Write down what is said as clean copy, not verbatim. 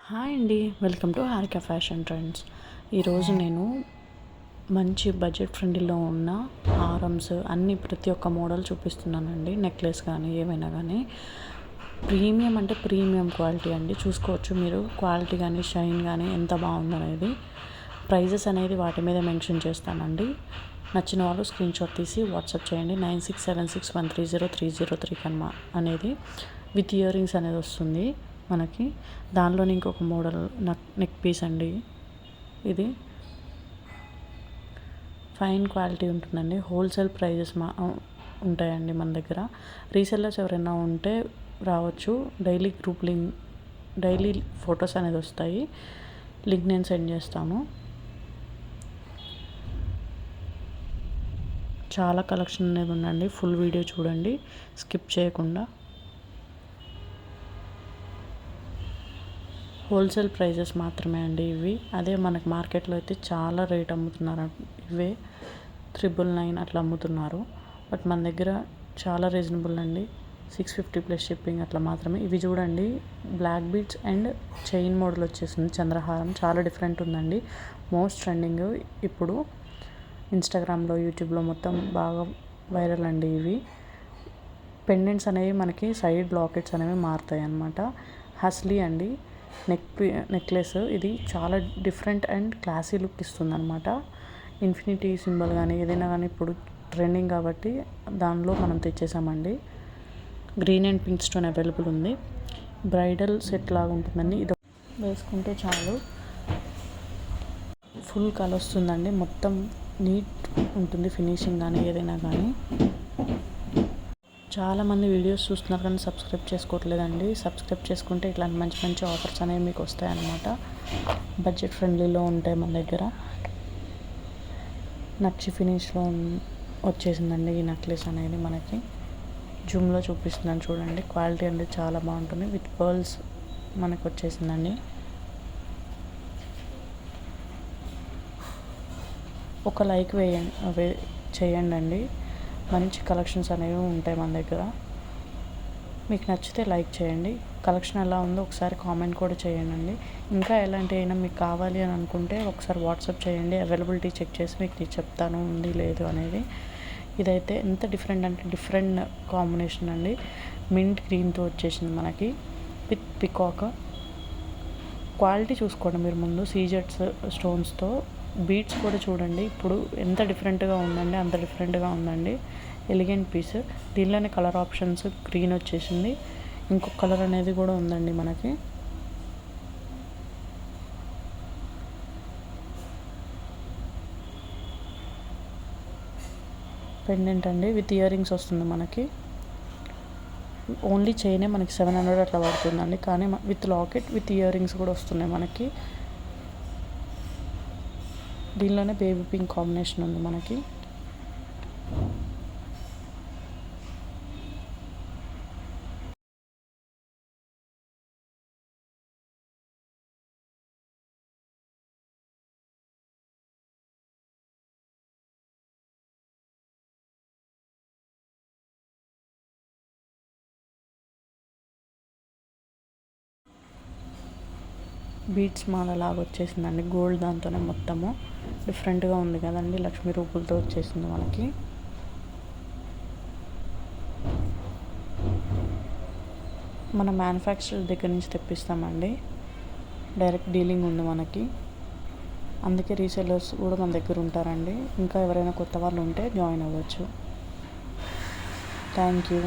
Hi అండి, welcome to Harika fashion trends. ఈరోజు నేను మంచి బడ్జెట్ ఫ్రెండ్లీలో ఉన్న హారమ్స్ అన్నీ ప్రతి ఒక్క మోడల్ చూపిస్తున్నానండి. నెక్లెస్ కానీ ఏమైనా కానీ ప్రీమియం అంటే ప్రీమియం క్వాలిటీ అండి. చూసుకోవచ్చు మీరు క్వాలిటీ కానీ షైన్ కానీ ఎంత బాగుందనేది. ప్రైజెస్ అనేది వాటి మీద మెన్షన్ చేస్తానండి. నచ్చిన వాళ్ళు స్క్రీన్ షాట్ తీసి వాట్సాప్ చేయండి 9676130303 కన్నా అనేది విత్ ఇయర్ రింగ్స్ అనేది వస్తుంది మనకి. దానిలోని ఇంకొక మోడల్ నెక్ పీస్ అండి. ఇది ఫైన్ క్వాలిటీ ఉంటుందండి. హోల్సేల్ ప్రైజెస్ ఉంటాయండి మన దగ్గర. రీసెల్లర్స్ ఎవరైనా ఉంటే రావచ్చు. డైలీ ఫొటోస్ అనేది వస్తాయి. లింక్ నేను సెండ్ చేస్తాను. చాలా కలెక్షన్ అనేది ఉందండి. ఫుల్ వీడియో చూడండి స్కిప్ చేయకుండా. హోల్సేల్ ప్రైజెస్ మాత్రమే అండి ఇవి. అదే మనకి మార్కెట్లో అయితే చాలా రేట్ అమ్ముతున్నారు. ఇవే 999 అట్లా అమ్ముతున్నారు. బట్ మన దగ్గర చాలా రీజనబుల్ అండి. 650 ప్లస్ షిప్పింగ్ అట్లా మాత్రమే. ఇవి చూడండి, black beads and chain model వచ్చేసింది. చంద్రహారం చాలా డిఫరెంట్ ఉందండి. మోస్ట్ ట్రెండింగ్ ఇప్పుడు ఇన్స్టాగ్రామ్లో, యూట్యూబ్లో మొత్తం బాగా వైరల్ అండి. ఇవి పెండెంట్స్ అనేవి మనకి సైడ్ లాకెట్స్ అనేవి మారుతాయి అన్నమాట. హస్లీ అండి నెక్లెస్. ఇది చాలా డిఫరెంట్ అండ్ క్లాసీ లుక్ ఇస్తుంది అనమాట. ఇన్ఫినిటీ సింబల్ కానీ ఏదైనా కానీ ఇప్పుడు ట్రెండింగ్ కాబట్టి దానిలో మనం తెచ్చేసామండి. Green and pink stone available ఉంది. బ్రైడల్ సెట్ లాగా ఉంటుందండి. ఇది వేసుకుంటే చాలు ఫుల్ కలర్ వస్తుందండి. మొత్తం నీట్ ఉంటుంది ఫినిషింగ్ కానీ ఏదైనా కానీ. చాలామంది వీడియోస్ చూస్తున్నారు కానీ సబ్స్క్రైబ్ చేసుకోవట్లేదండి. సబ్స్క్రైబ్ చేసుకుంటే ఇట్లాంటి మంచి మంచి ఆఫర్స్ అనేవి మీకు వస్తాయన్నమాట. బడ్జెట్ ఫ్రెండ్లీలో ఉంటాయి మన దగ్గర. నక్షి ఫినిష్లో వచ్చేసిందండి ఈ నెక్లెస్ అనేది మనకి. జూమ్లో చూపిస్తున్నాను చూడండి. క్వాలిటీ అనేది చాలా బాగుంటుంది. విత్ పర్ల్స్ మనకు వచ్చేసిందండి. ఒక లైక్ చేయండి అండి. మంచి కలెక్షన్స్ అనేవి ఉంటాయి మన దగ్గర. మీకు నచ్చితే లైక్ చేయండి. కలెక్షన్ ఎలా ఉందో ఒకసారి కామెంట్ కూడా చేయండి. ఇంకా ఎలాంటి అయినా మీకు కావాలి అని అనుకుంటే ఒకసారి వాట్సాప్ చేయండి. అవైలబిలిటీ చెక్ చేసి మీకు చెప్తాను ఉంది లేదు అనేది. ఇదైతే ఎంత డిఫరెంట్ అంటే డిఫరెంట్ కాంబినేషన్ అండి. మింట్ గ్రీన్తో వచ్చేసింది మనకి విత్ పికాక్. క్వాలిటీ చూసుకోండి మీరు ముందు. సీజెట్స్ స్టోన్స్తో బీడ్స్ కూడా చూడండి. ఇప్పుడు ఎంత డిఫరెంట్గా ఉందండి, అంత డిఫరెంట్గా ఉందండి. Elegant piece. దీనిలోనే కలర్ ఆప్షన్స్ గ్రీన్ వచ్చేసింది. ఇంకొక కలర్ అనేది కూడా ఉందండి మనకి. పెండెంట్ అండి విత్ ఇయర్ రింగ్స్ వస్తుంది మనకి. ఓన్లీ చైనే మనకి 700 అట్లా పడుతుందండి. కానీ with locket with ear rings కూడా వస్తున్నాయి మనకి. దీనిలోనే బేబీ పింక్ కాంబినేషన్ ఉంది మనకి. బీడ్స్ మాల లాగా వచ్చేసిందండి. గోల్డ్ దాంతోనే మొత్తము డిఫరెంట్గా ఉంది కదండి. లక్ష్మీ రూపులతో వచ్చేసింది మనకి. మన మ్యానుఫ్యాక్చరర్ దగ్గర నుంచి తెప్పిస్తామండి. డైరెక్ట్ డీలింగ్ ఉంది మనకి. అందుకే రీసెల్లర్స్ కూడా మన దగ్గర ఉంటారండి. ఇంకా ఎవరైనా కొత్త వాళ్ళు ఉంటే జాయిన్ అవ్వచ్చు. Thank you.